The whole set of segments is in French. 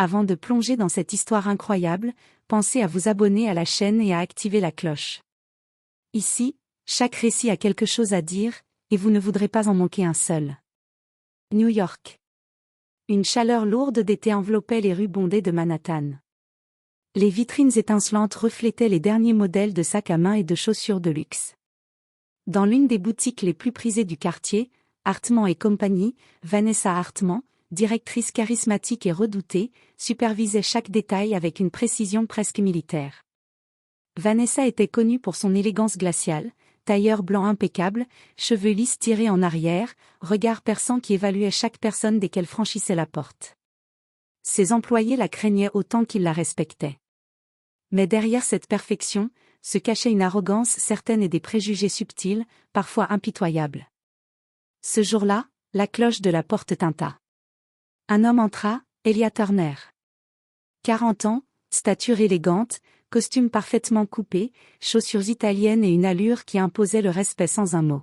Avant de plonger dans cette histoire incroyable, pensez à vous abonner à la chaîne et à activer la cloche. Ici, chaque récit a quelque chose à dire, et vous ne voudrez pas en manquer un seul. New York. Une chaleur lourde d'été enveloppait les rues bondées de Manhattan. Les vitrines étincelantes reflétaient les derniers modèles de sacs à main et de chaussures de luxe. Dans l'une des boutiques les plus prisées du quartier, Hartman et compagnie, Vanessa Hartman, directrice charismatique et redoutée, supervisait chaque détail avec une précision presque militaire. Vanessa était connue pour son élégance glaciale, tailleur blanc impeccable, cheveux lisses tirés en arrière, regard perçant qui évaluait chaque personne dès qu'elle franchissait la porte. Ses employés la craignaient autant qu'ils la respectaient. Mais derrière cette perfection, se cachait une arrogance certaine et des préjugés subtils, parfois impitoyables. Ce jour-là, la cloche de la porte tinta. Un homme entra, Elia Turner. 40 ans, stature élégante, costume parfaitement coupé, chaussures italiennes et une allure qui imposait le respect sans un mot.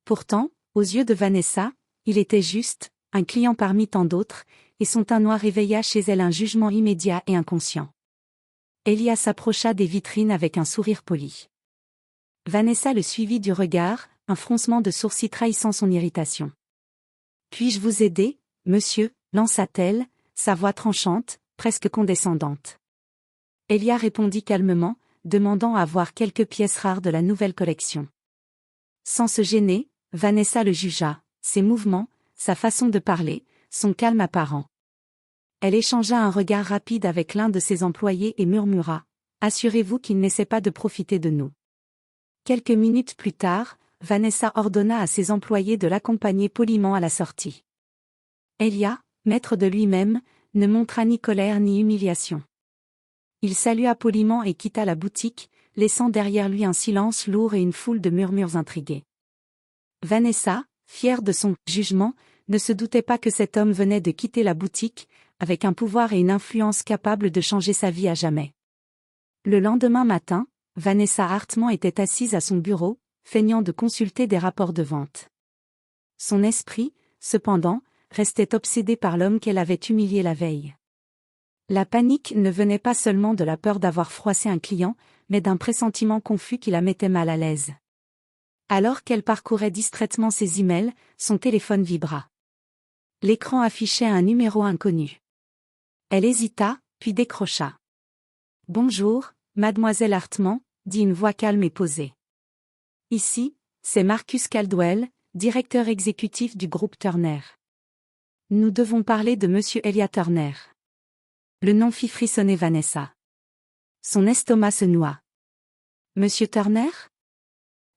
Pourtant, aux yeux de Vanessa, il était juste, un client parmi tant d'autres, et son teint noir éveilla chez elle un jugement immédiat et inconscient. Elia s'approcha des vitrines avec un sourire poli. Vanessa le suivit du regard, un froncement de sourcils trahissant son irritation. « Puis-je vous aider, monsieur » lança-t-elle, sa voix tranchante, presque condescendante. Elia répondit calmement, demandant à voir quelques pièces rares de la nouvelle collection. Sans se gêner, Vanessa le jugea, ses mouvements, sa façon de parler, son calme apparent. Elle échangea un regard rapide avec l'un de ses employés et murmura « Assurez-vous qu'il n'essaie pas de profiter de nous. » Quelques minutes plus tard, Vanessa ordonna à ses employés de l'accompagner poliment à la sortie. Elia, maître de lui-même, ne montra ni colère ni humiliation. Il salua poliment et quitta la boutique, laissant derrière lui un silence lourd et une foule de murmures intrigués. Vanessa, fière de son « jugement », ne se doutait pas que cet homme venait de quitter la boutique, avec un pouvoir et une influence capables de changer sa vie à jamais. Le lendemain matin, Vanessa Hartman était assise à son bureau, feignant de consulter des rapports de vente. Son esprit, cependant, restait obsédé par l'homme qu'elle avait humilié la veille. La panique ne venait pas seulement de la peur d'avoir froissé un client, mais d'un pressentiment confus qui la mettait mal à l'aise. Alors qu'elle parcourait distraitement ses emails, son téléphone vibra. L'écran affichait un numéro inconnu. Elle hésita, puis décrocha. « Bonjour, mademoiselle Hartman », dit une voix calme et posée. « Ici, c'est Marcus Caldwell, directeur exécutif du groupe Turner. Nous devons parler de monsieur Elia Turner. » Le nom fit frissonner Vanessa. Son estomac se noua. « Monsieur Turner »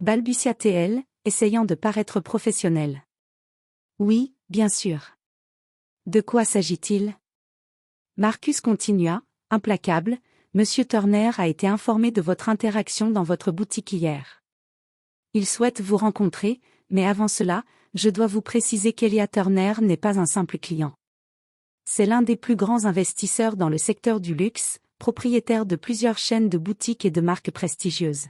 balbutia-t-elle, essayant de paraître professionnelle. « Oui, bien sûr. » De quoi s'agit-il ? Marcus continua, implacable, « Monsieur Turner a été informé de votre interaction dans votre boutique hier. Il souhaite vous rencontrer, mais avant cela, je dois vous préciser qu'Elia Turner n'est pas un simple client. C'est l'un des plus grands investisseurs dans le secteur du luxe, propriétaire de plusieurs chaînes de boutiques et de marques prestigieuses.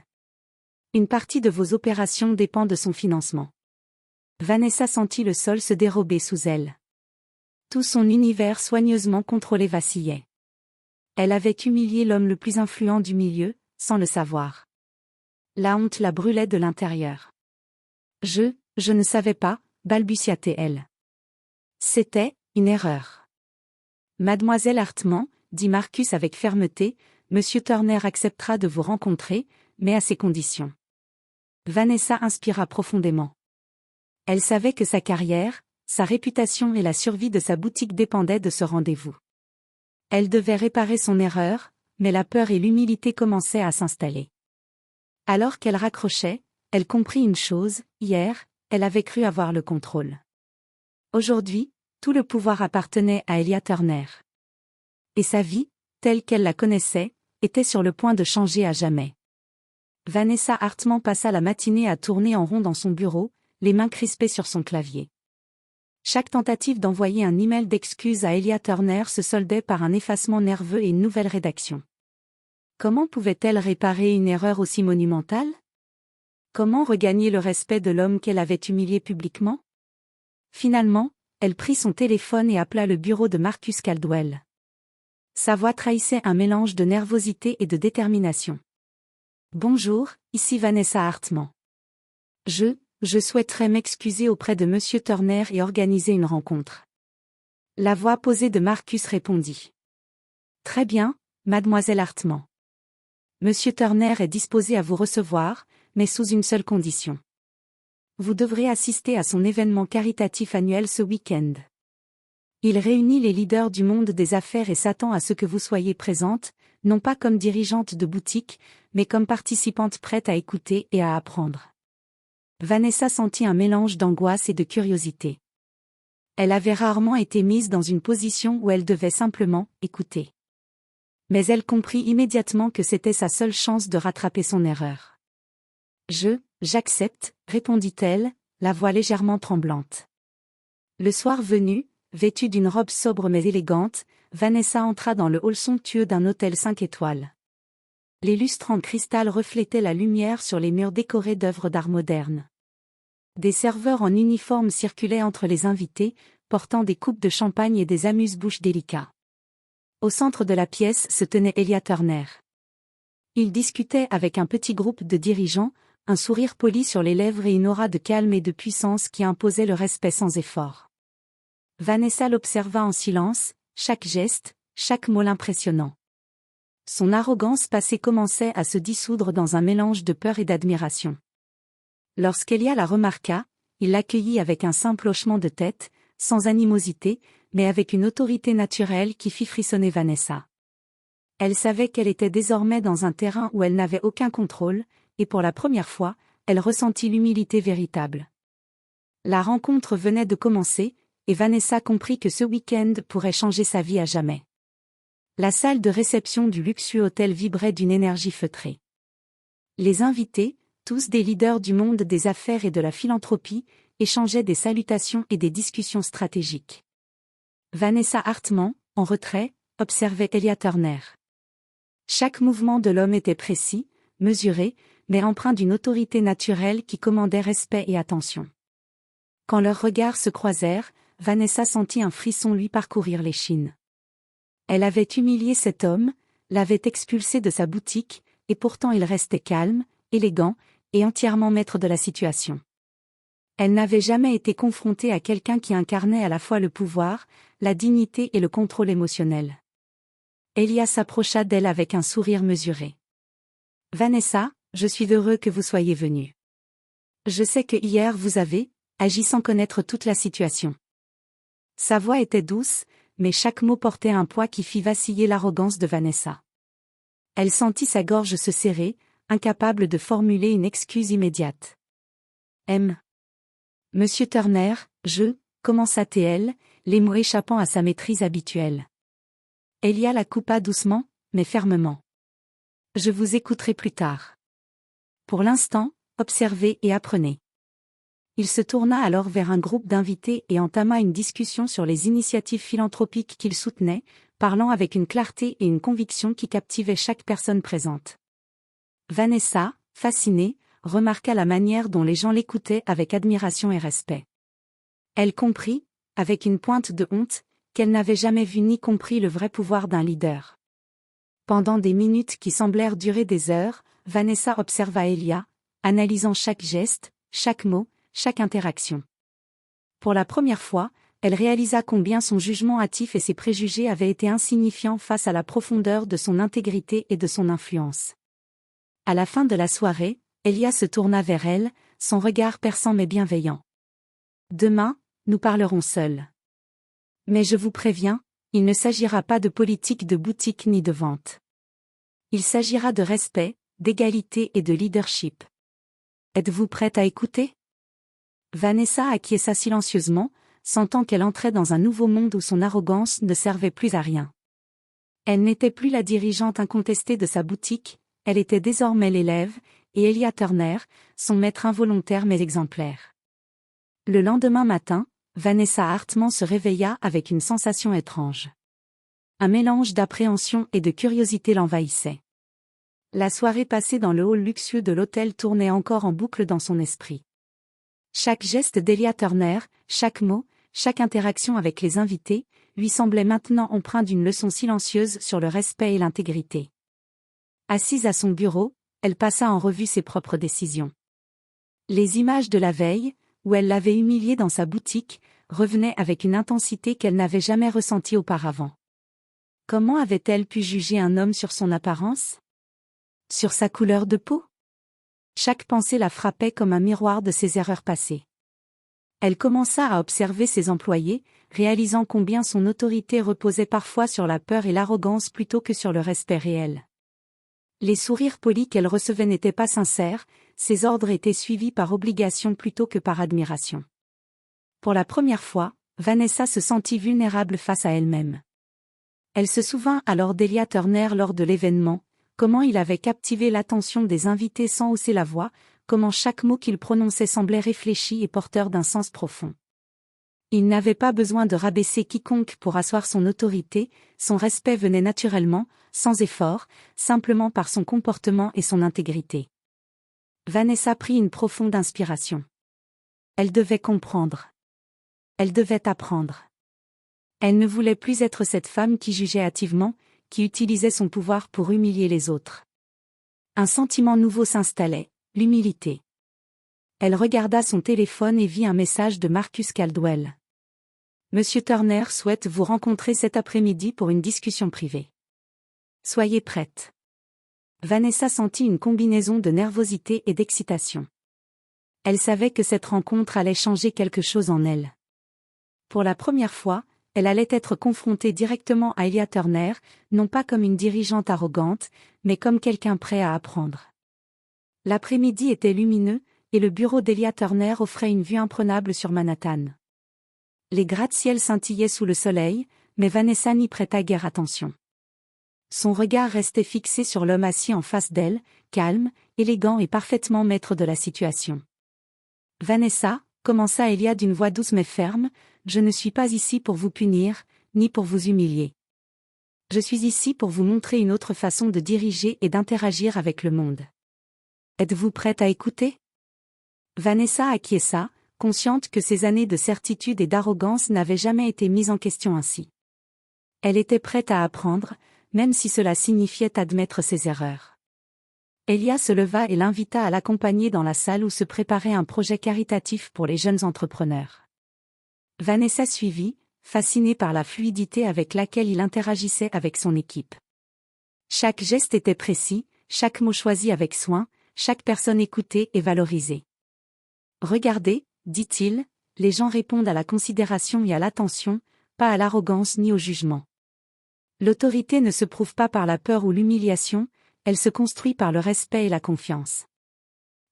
Une partie de vos opérations dépend de son financement. » Vanessa sentit le sol se dérober sous elle. Tout son univers soigneusement contrôlé vacillait. Elle avait humilié l'homme le plus influent du milieu, sans le savoir. La honte la brûlait de l'intérieur. « Je ne savais pas », balbutia-t-elle. « C'était une erreur. » Mademoiselle Hartman, dit Marcus avec fermeté, « Monsieur Turner acceptera de vous rencontrer, mais à ses conditions. » Vanessa inspira profondément. Elle savait que sa carrière, sa réputation et la survie de sa boutique dépendaient de ce rendez-vous. Elle devait réparer son erreur, mais la peur et l'humilité commençaient à s'installer. Alors qu'elle raccrochait, elle comprit une chose, hier, elle avait cru avoir le contrôle. Aujourd'hui, tout le pouvoir appartenait à Elia Turner. Et sa vie, telle qu'elle la connaissait, était sur le point de changer à jamais. Vanessa Hartman passa la matinée à tourner en rond dans son bureau, les mains crispées sur son clavier. Chaque tentative d'envoyer un email d'excuses à Elia Turner se soldait par un effacement nerveux et une nouvelle rédaction. Comment pouvait-elle réparer une erreur aussi monumentale ? Comment regagner le respect de l'homme qu'elle avait humilié publiquement ? Finalement, elle prit son téléphone et appela le bureau de Marcus Caldwell. Sa voix trahissait un mélange de nervosité et de détermination. Bonjour, ici Vanessa Hartman. Je souhaiterais m'excuser auprès de Monsieur Turner et organiser une rencontre. La voix posée de Marcus répondit. Très bien, mademoiselle Hartman. Monsieur Turner est disposé à vous recevoir, mais sous une seule condition. Vous devrez assister à son événement caritatif annuel ce week-end. Il réunit les leaders du monde des affaires et s'attend à ce que vous soyez présente, non pas comme dirigeante de boutique, mais comme participante prête à écouter et à apprendre. Vanessa sentit un mélange d'angoisse et de curiosité. Elle avait rarement été mise dans une position où elle devait simplement écouter. Mais elle comprit immédiatement que c'était sa seule chance de rattraper son erreur. J'accepte, répondit-elle, la voix légèrement tremblante. Le soir venu, vêtue d'une robe sobre mais élégante, Vanessa entra dans le hall somptueux d'un hôtel 5 étoiles. Les lustres en cristal reflétaient la lumière sur les murs décorés d'œuvres d'art moderne. Des serveurs en uniforme circulaient entre les invités, portant des coupes de champagne et des amuse-bouches délicats. Au centre de la pièce se tenait Elia Turner. Il discutait avec un petit groupe de dirigeants, un sourire poli sur les lèvres et une aura de calme et de puissance qui imposait le respect sans effort. Vanessa l'observa en silence, chaque geste, chaque mot l'impressionnant. Son arrogance passée commençait à se dissoudre dans un mélange de peur et d'admiration. Lorsqu'Elia la remarqua, il l'accueillit avec un simple hochement de tête, sans animosité, mais avec une autorité naturelle qui fit frissonner Vanessa. Elle savait qu'elle était désormais dans un terrain où elle n'avait aucun contrôle, et pour la première fois, elle ressentit l'humilité véritable. La rencontre venait de commencer, et Vanessa comprit que ce week-end pourrait changer sa vie à jamais. La salle de réception du luxueux hôtel vibrait d'une énergie feutrée. Les invités, tous des leaders du monde des affaires et de la philanthropie, échangeaient des salutations et des discussions stratégiques. Vanessa Hartman, en retrait, observait Elia Turner. Chaque mouvement de l'homme était précis, mesuré, mais empreint d'une autorité naturelle qui commandait respect et attention. Quand leurs regards se croisèrent, Vanessa sentit un frisson lui parcourir l'échine. Elle avait humilié cet homme, l'avait expulsé de sa boutique, et pourtant il restait calme, élégant, et entièrement maître de la situation. Elle n'avait jamais été confrontée à quelqu'un qui incarnait à la fois le pouvoir, la dignité et le contrôle émotionnel. Elia s'approcha d'elle avec un sourire mesuré. « Vanessa, je suis heureux que vous soyez venue. Je sais que hier vous avez agi sans connaître toute la situation. » Sa voix était douce, mais chaque mot portait un poids qui fit vaciller l'arrogance de Vanessa. Elle sentit sa gorge se serrer, incapable de formuler une excuse immédiate. Monsieur Turner, commença-t-elle, les mots échappant à sa maîtrise habituelle. Elia la coupa doucement, mais fermement. Je vous écouterai plus tard. Pour l'instant, observez et apprenez. Il se tourna alors vers un groupe d'invités et entama une discussion sur les initiatives philanthropiques qu'il soutenait, parlant avec une clarté et une conviction qui captivaient chaque personne présente. Vanessa, fascinée, remarqua la manière dont les gens l'écoutaient avec admiration et respect. Elle comprit, avec une pointe de honte, qu'elle n'avait jamais vu ni compris le vrai pouvoir d'un leader. Pendant des minutes qui semblèrent durer des heures, Vanessa observa Elia, analysant chaque geste, chaque mot, chaque interaction. Pour la première fois, elle réalisa combien son jugement hâtif et ses préjugés avaient été insignifiants face à la profondeur de son intégrité et de son influence. À la fin de la soirée, Elia se tourna vers elle, son regard perçant mais bienveillant. « Demain, nous parlerons seuls. Mais je vous préviens, il ne s'agira pas de politique de boutique ni de vente. Il s'agira de respect, d'égalité et de leadership. Êtes-vous prête à écouter ?» Vanessa acquiesça silencieusement, sentant qu'elle entrait dans un nouveau monde où son arrogance ne servait plus à rien. Elle n'était plus la dirigeante incontestée de sa boutique, elle était désormais l'élève, et Elia Turner, son maître involontaire mais exemplaire. Le lendemain matin, Vanessa Hartman se réveilla avec une sensation étrange. Un mélange d'appréhension et de curiosité l'envahissait. La soirée passée dans le hall luxueux de l'hôtel tournait encore en boucle dans son esprit. Chaque geste d'Elia Turner, chaque mot, chaque interaction avec les invités, lui semblait maintenant empreint d'une leçon silencieuse sur le respect et l'intégrité. Assise à son bureau, elle passa en revue ses propres décisions. Les images de la veille, où elle l'avait humilié dans sa boutique, revenaient avec une intensité qu'elle n'avait jamais ressentie auparavant. Comment avait-elle pu juger un homme sur son apparence? Sur sa couleur de peau? Chaque pensée la frappait comme un miroir de ses erreurs passées. Elle commença à observer ses employés, réalisant combien son autorité reposait parfois sur la peur et l'arrogance plutôt que sur le respect réel. Les sourires polis qu'elle recevait n'étaient pas sincères, ses ordres étaient suivis par obligation plutôt que par admiration. Pour la première fois, Vanessa se sentit vulnérable face à elle-même. Elle se souvint alors d'Elia Turner lors de l'événement, comment il avait captivé l'attention des invités sans hausser la voix, comment chaque mot qu'il prononçait semblait réfléchi et porteur d'un sens profond. Il n'avait pas besoin de rabaisser quiconque pour asseoir son autorité, son respect venait naturellement, sans effort, simplement par son comportement et son intégrité. Vanessa prit une profonde inspiration. Elle devait comprendre. Elle devait apprendre. Elle ne voulait plus être cette femme qui jugeait hâtivement, qui utilisait son pouvoir pour humilier les autres. Un sentiment nouveau s'installait, l'humilité. Elle regarda son téléphone et vit un message de Marcus Caldwell. Monsieur Turner souhaite vous rencontrer cet après-midi pour une discussion privée. Soyez prête. Vanessa sentit une combinaison de nervosité et d'excitation. Elle savait que cette rencontre allait changer quelque chose en elle. Pour la première fois, elle allait être confrontée directement à Elia Turner, non pas comme une dirigeante arrogante, mais comme quelqu'un prêt à apprendre. L'après-midi était lumineux, et le bureau d'Elia Turner offrait une vue imprenable sur Manhattan. Les gratte-ciel scintillaient sous le soleil, mais Vanessa n'y prêta guère attention. Son regard restait fixé sur l'homme assis en face d'elle, calme, élégant et parfaitement maître de la situation. « Vanessa », commença Elia d'une voix douce mais ferme, « je ne suis pas ici pour vous punir, ni pour vous humilier. Je suis ici pour vous montrer une autre façon de diriger et d'interagir avec le monde. Êtes-vous prête à écouter ?» Vanessa acquiesça, consciente que ses années de certitude et d'arrogance n'avaient jamais été mises en question ainsi. Elle était prête à apprendre, même si cela signifiait admettre ses erreurs. Elia se leva et l'invita à l'accompagner dans la salle où se préparait un projet caritatif pour les jeunes entrepreneurs. Vanessa suivit, fascinée par la fluidité avec laquelle il interagissait avec son équipe. Chaque geste était précis, chaque mot choisi avec soin, chaque personne écoutée et valorisée. « Regardez », dit-il, les gens répondent à la considération et à l'attention, pas à l'arrogance ni au jugement. L'autorité ne se prouve pas par la peur ou l'humiliation, elle se construit par le respect et la confiance.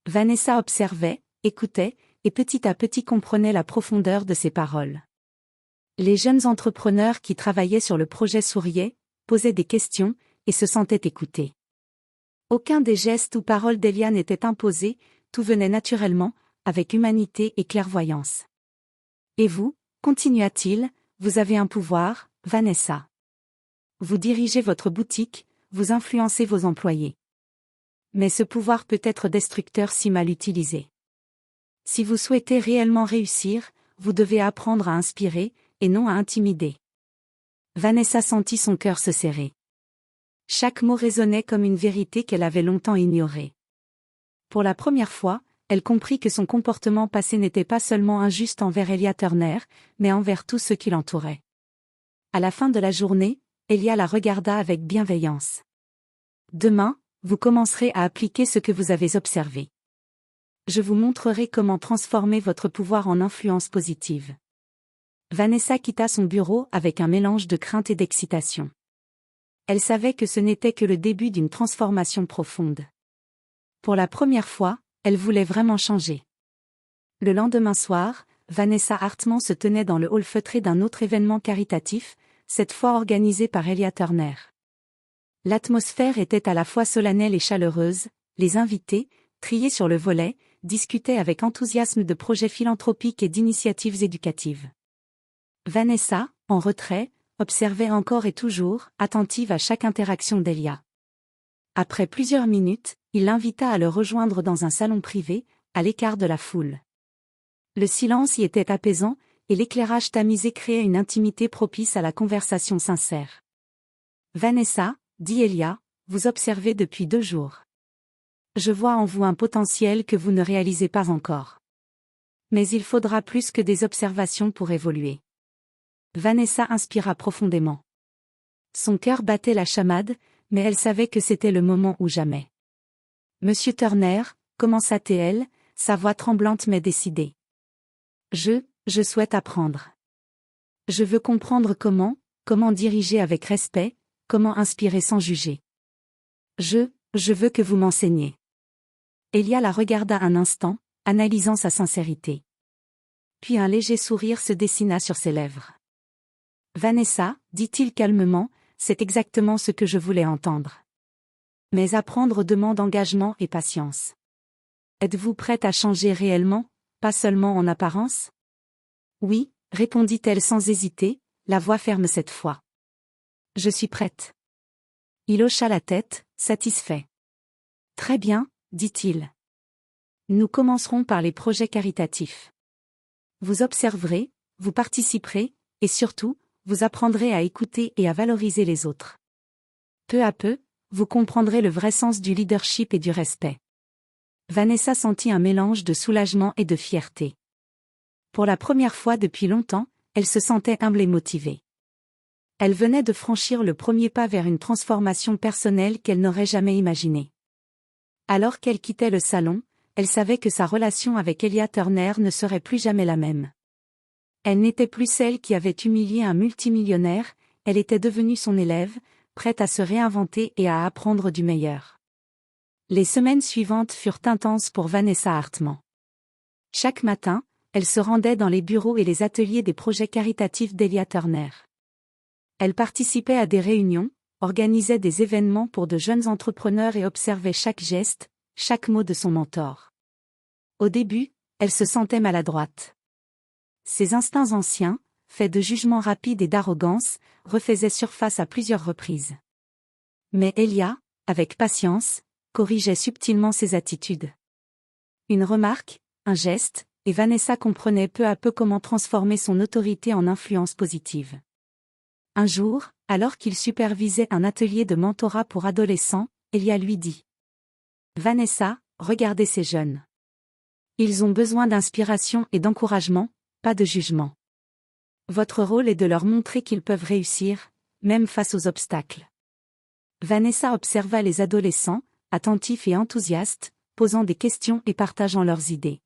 Vanessa observait, écoutait, et petit à petit comprenait la profondeur de ses paroles. Les jeunes entrepreneurs qui travaillaient sur le projet souriaient, posaient des questions, et se sentaient écoutés. Aucun des gestes ou paroles d'Elia n'était imposé, tout venait naturellement, avec humanité et clairvoyance. « Et vous, continua-t-il, vous avez un pouvoir, Vanessa. Vous dirigez votre boutique, vous influencez vos employés. Mais ce pouvoir peut être destructeur si mal utilisé. Si vous souhaitez réellement réussir, vous devez apprendre à inspirer, et non à intimider. » Vanessa sentit son cœur se serrer. Chaque mot résonnait comme une vérité qu'elle avait longtemps ignorée. Pour la première fois, elle comprit que son comportement passé n'était pas seulement injuste envers Elia Turner, mais envers tous ceux qui l'entouraient. À la fin de la journée, Elia la regarda avec bienveillance. « Demain, vous commencerez à appliquer ce que vous avez observé. Je vous montrerai comment transformer votre pouvoir en influence positive. » Vanessa quitta son bureau avec un mélange de crainte et d'excitation. Elle savait que ce n'était que le début d'une transformation profonde. Pour la première fois, elle voulait vraiment changer. Le lendemain soir, Vanessa Hartman se tenait dans le hall feutré d'un autre événement caritatif, cette fois organisé par Elia Turner. L'atmosphère était à la fois solennelle et chaleureuse, les invités, triés sur le volet, discutaient avec enthousiasme de projets philanthropiques et d'initiatives éducatives. Vanessa, en retrait, observait encore et toujours, attentive à chaque interaction d'Elia. Après plusieurs minutes, il l'invita à le rejoindre dans un salon privé, à l'écart de la foule. Le silence y était apaisant, et l'éclairage tamisé créait une intimité propice à la conversation sincère. Vanessa, dit Elia, vous observez depuis 2 jours. Je vois en vous un potentiel que vous ne réalisez pas encore. Mais il faudra plus que des observations pour évoluer. Vanessa inspira profondément. Son cœur battait la chamade, mais elle savait que c'était le moment ou jamais. Monsieur Turner, commença-t-elle, sa voix tremblante mais décidée. Je souhaite apprendre. Je veux comprendre comment diriger avec respect, comment inspirer sans juger. Je veux que vous m'enseigniez. Elia la regarda un instant, analysant sa sincérité. Puis un léger sourire se dessina sur ses lèvres. Vanessa, dit-il calmement, c'est exactement ce que je voulais entendre. Mais apprendre demande engagement et patience. Êtes-vous prête à changer réellement, pas seulement en apparence? Oui, répondit-elle sans hésiter, la voix ferme cette fois. Je suis prête. Il hocha la tête, satisfait. Très bien, dit-il. Nous commencerons par les projets caritatifs. Vous observerez, vous participerez, et surtout, vous apprendrez à écouter et à valoriser les autres. Peu à peu, vous comprendrez le vrai sens du leadership et du respect. Vanessa sentit un mélange de soulagement et de fierté. Pour la première fois depuis longtemps, elle se sentait humble et motivée. Elle venait de franchir le premier pas vers une transformation personnelle qu'elle n'aurait jamais imaginée. Alors qu'elle quittait le salon, elle savait que sa relation avec Elia Turner ne serait plus jamais la même. Elle n'était plus celle qui avait humilié un multimillionnaire, elle était devenue son élève, prête à se réinventer et à apprendre du meilleur. Les semaines suivantes furent intenses pour Vanessa Hartman. Chaque matin, elle se rendait dans les bureaux et les ateliers des projets caritatifs d'Elia Turner. Elle participait à des réunions, organisait des événements pour de jeunes entrepreneurs et observait chaque geste, chaque mot de son mentor. Au début, elle se sentait maladroite. Ses instincts anciens, faits de jugements rapides et d'arrogance, refaisaient surface à plusieurs reprises. Mais Elia, avec patience, corrigeait subtilement ses attitudes. Une remarque, un geste, et Vanessa comprenait peu à peu comment transformer son autorité en influence positive. Un jour, alors qu'il supervisait un atelier de mentorat pour adolescents, Elia lui dit : « Vanessa, regardez ces jeunes. Ils ont besoin d'inspiration et d'encouragement, pas de jugement. Votre rôle est de leur montrer qu'ils peuvent réussir, même face aux obstacles. » Vanessa observa les adolescents, attentifs et enthousiastes, posant des questions et partageant leurs idées.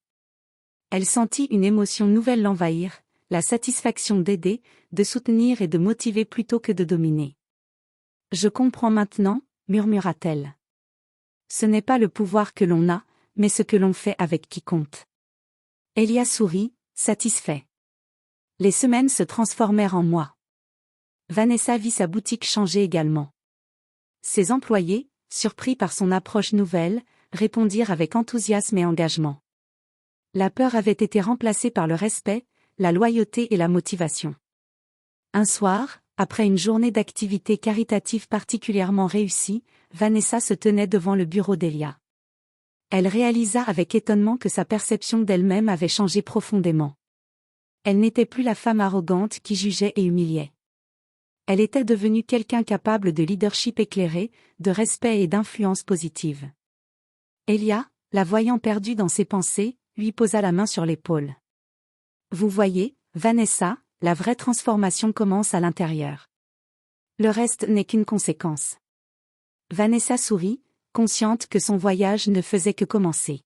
Elle sentit une émotion nouvelle l'envahir, la satisfaction d'aider, de soutenir et de motiver plutôt que de dominer. « Je comprends maintenant, murmura-t-elle. Ce n'est pas le pouvoir que l'on a, mais ce que l'on fait avec qui compte. » Elia sourit, satisfait. Les semaines se transformèrent en mois. Vanessa vit sa boutique changer également. Ses employés, surpris par son approche nouvelle, répondirent avec enthousiasme et engagement. La peur avait été remplacée par le respect, la loyauté et la motivation. Un soir, après une journée d'activités caritatives particulièrement réussie, Vanessa se tenait devant le bureau d'Elia. Elle réalisa avec étonnement que sa perception d'elle-même avait changé profondément. Elle n'était plus la femme arrogante qui jugeait et humiliait. Elle était devenue quelqu'un capable de leadership éclairé, de respect et d'influence positive. Elia, la voyant perdue dans ses pensées, lui posa la main sur l'épaule. « Vous voyez, Vanessa, la vraie transformation commence à l'intérieur. Le reste n'est qu'une conséquence. » Vanessa sourit, consciente que son voyage ne faisait que commencer.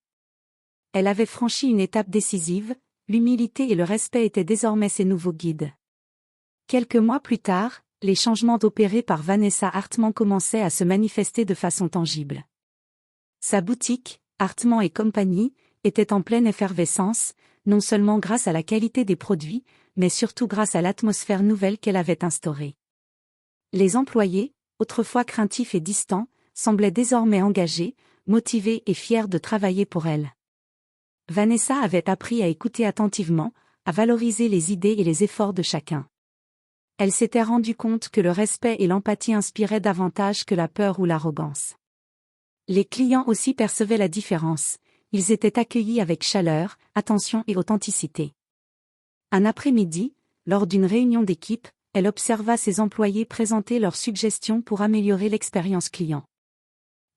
Elle avait franchi une étape décisive, l'humilité et le respect étaient désormais ses nouveaux guides. Quelques mois plus tard, les changements opérés par Vanessa Hartman commençaient à se manifester de façon tangible. Sa boutique, Hartman et Compagnie, était en pleine effervescence, non seulement grâce à la qualité des produits, mais surtout grâce à l'atmosphère nouvelle qu'elle avait instaurée. Les employés, autrefois craintifs et distants, semblaient désormais engagés, motivés et fiers de travailler pour elle. Vanessa avait appris à écouter attentivement, à valoriser les idées et les efforts de chacun. Elle s'était rendue compte que le respect et l'empathie inspiraient davantage que la peur ou l'arrogance. Les clients aussi percevaient la différence, ils étaient accueillis avec chaleur, attention et authenticité. Un après-midi, lors d'une réunion d'équipe, elle observa ses employés présenter leurs suggestions pour améliorer l'expérience client.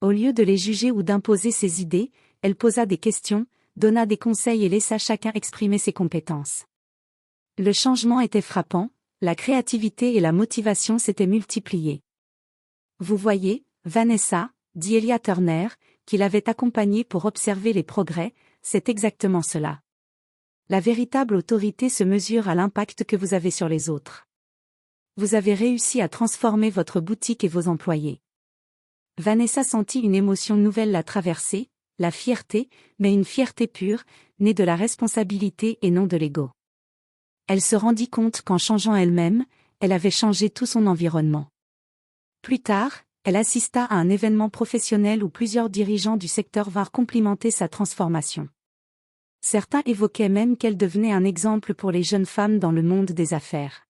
Au lieu de les juger ou d'imposer ses idées, elle posa des questions, donna des conseils et laissa chacun exprimer ses compétences. Le changement était frappant, la créativité et la motivation s'étaient multipliées. Vous voyez, Vanessa, dit Elia Turner, qui l'avait accompagnée pour observer les progrès, c'est exactement cela. La véritable autorité se mesure à l'impact que vous avez sur les autres. Vous avez réussi à transformer votre boutique et vos employés. Vanessa sentit une émotion nouvelle la traverser, la fierté, mais une fierté pure, née de la responsabilité et non de l'ego. Elle se rendit compte qu'en changeant elle-même, elle avait changé tout son environnement. Plus tard, elle assista à un événement professionnel où plusieurs dirigeants du secteur vinrent complimenter sa transformation. Certains évoquaient même qu'elle devenait un exemple pour les jeunes femmes dans le monde des affaires.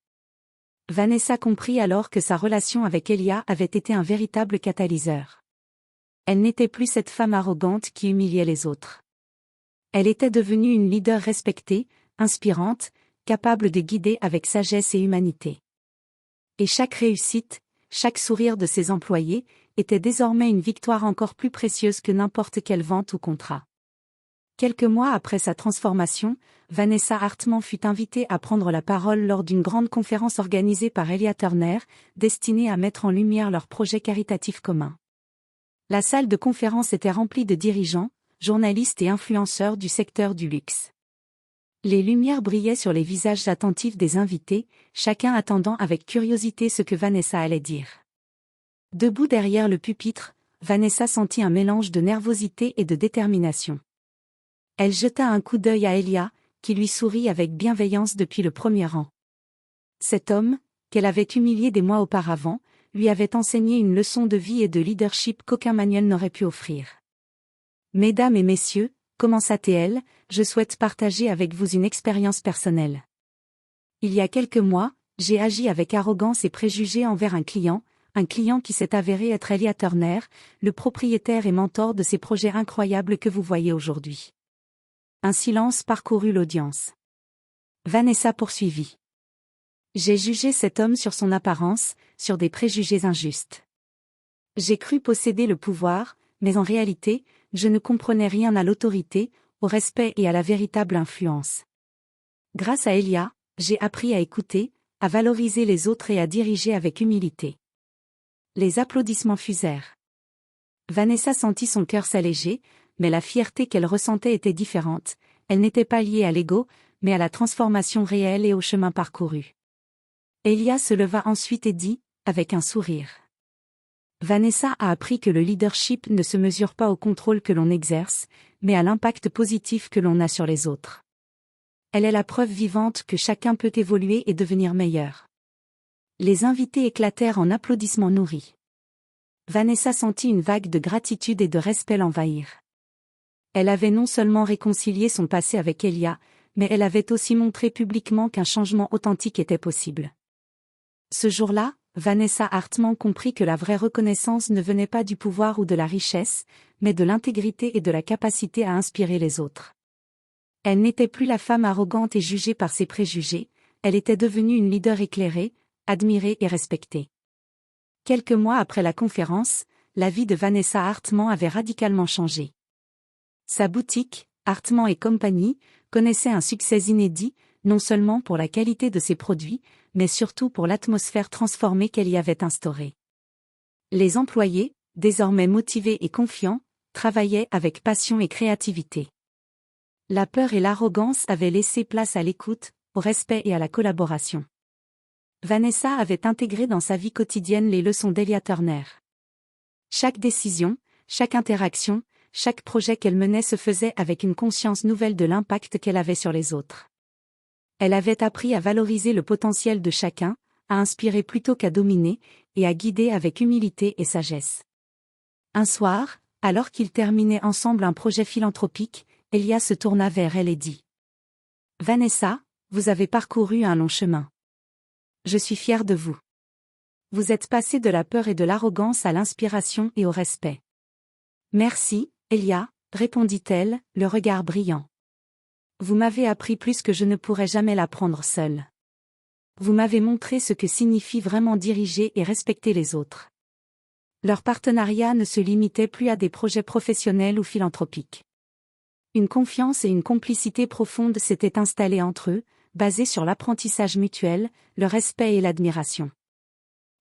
Vanessa comprit alors que sa relation avec Elia avait été un véritable catalyseur. Elle n'était plus cette femme arrogante qui humiliait les autres. Elle était devenue une leader respectée, inspirante, capable de guider avec sagesse et humanité. Et chaque réussite, chaque sourire de ses employés, était désormais une victoire encore plus précieuse que n'importe quelle vente ou contrat. Quelques mois après sa transformation, Vanessa Hartman fut invitée à prendre la parole lors d'une grande conférence organisée par Elia Turner, destinée à mettre en lumière leurs projets caritatifs communs. La salle de conférence était remplie de dirigeants, journalistes et influenceurs du secteur du luxe. Les lumières brillaient sur les visages attentifs des invités, chacun attendant avec curiosité ce que Vanessa allait dire. Debout derrière le pupitre, Vanessa sentit un mélange de nervosité et de détermination. Elle jeta un coup d'œil à Elia, qui lui sourit avec bienveillance depuis le premier rang. Cet homme, qu'elle avait humilié des mois auparavant, lui avait enseigné une leçon de vie et de leadership qu'aucun manuel n'aurait pu offrir. « Mesdames et messieurs, commença-t-elle, je souhaite partager avec vous une expérience personnelle. Il y a quelques mois, j'ai agi avec arrogance et préjugés envers un client qui s'est avéré être Elia Turner, le propriétaire et mentor de ces projets incroyables que vous voyez aujourd'hui. » Un silence parcourut l'audience. Vanessa poursuivit. J'ai jugé cet homme sur son apparence, sur des préjugés injustes. J'ai cru posséder le pouvoir, mais en réalité, je ne comprenais rien à l'autorité, au respect et à la véritable influence. Grâce à Elia, j'ai appris à écouter, à valoriser les autres et à diriger avec humilité. Les applaudissements fusèrent. Vanessa sentit son cœur s'alléger, mais la fierté qu'elle ressentait était différente, elle n'était pas liée à l'ego, mais à la transformation réelle et au chemin parcouru. Elia se leva ensuite et dit, avec un sourire. Vanessa a appris que le leadership ne se mesure pas au contrôle que l'on exerce, mais à l'impact positif que l'on a sur les autres. Elle est la preuve vivante que chacun peut évoluer et devenir meilleur. Les invités éclatèrent en applaudissements nourris. Vanessa sentit une vague de gratitude et de respect l'envahir. Elle avait non seulement réconcilié son passé avec Elia, mais elle avait aussi montré publiquement qu'un changement authentique était possible. Ce jour-là, Vanessa Hartman comprit que la vraie reconnaissance ne venait pas du pouvoir ou de la richesse, mais de l'intégrité et de la capacité à inspirer les autres. Elle n'était plus la femme arrogante et jugée par ses préjugés, elle était devenue une leader éclairée, admirée et respectée. Quelques mois après la conférence, la vie de Vanessa Hartman avait radicalement changé. Sa boutique, Hartman & Company, connaissait un succès inédit, non seulement pour la qualité de ses produits, mais surtout pour l'atmosphère transformée qu'elle y avait instaurée. Les employés, désormais motivés et confiants, travaillaient avec passion et créativité. La peur et l'arrogance avaient laissé place à l'écoute, au respect et à la collaboration. Vanessa avait intégré dans sa vie quotidienne les leçons d'Elia Turner. Chaque décision, chaque interaction, chaque projet qu'elle menait se faisait avec une conscience nouvelle de l'impact qu'elle avait sur les autres. Elle avait appris à valoriser le potentiel de chacun, à inspirer plutôt qu'à dominer, et à guider avec humilité et sagesse. Un soir, alors qu'ils terminaient ensemble un projet philanthropique, Elia se tourna vers elle et dit : « Vanessa, vous avez parcouru un long chemin. Je suis fière de vous. Vous êtes passée de la peur et de l'arrogance à l'inspiration et au respect. » « Merci, Elia, répondit-elle, le regard brillant. Vous m'avez appris plus que je ne pourrais jamais l'apprendre seul. Vous m'avez montré ce que signifie vraiment diriger et respecter les autres. Leur partenariat ne se limitait plus à des projets professionnels ou philanthropiques. Une confiance et une complicité profonde s'étaient installées entre eux, basées sur l'apprentissage mutuel, le respect et l'admiration.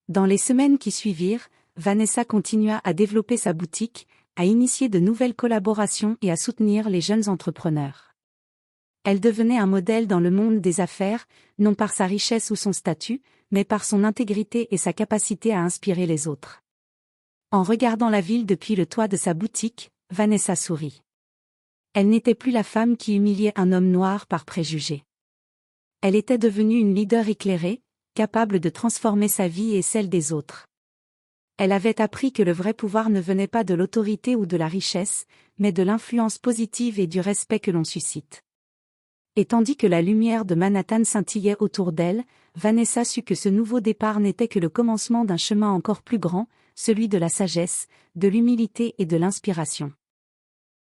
Dans les semaines qui suivirent, Vanessa continua à développer sa boutique, à initier de nouvelles collaborations et à soutenir les jeunes entrepreneurs. Elle devenait un modèle dans le monde des affaires, non par sa richesse ou son statut, mais par son intégrité et sa capacité à inspirer les autres. En regardant la ville depuis le toit de sa boutique, Vanessa sourit. Elle n'était plus la femme qui humiliait un homme noir par préjugés. Elle était devenue une leader éclairée, capable de transformer sa vie et celle des autres. Elle avait appris que le vrai pouvoir ne venait pas de l'autorité ou de la richesse, mais de l'influence positive et du respect que l'on suscite. Et tandis que la lumière de Manhattan scintillait autour d'elle, Vanessa sut que ce nouveau départ n'était que le commencement d'un chemin encore plus grand, celui de la sagesse, de l'humilité et de l'inspiration.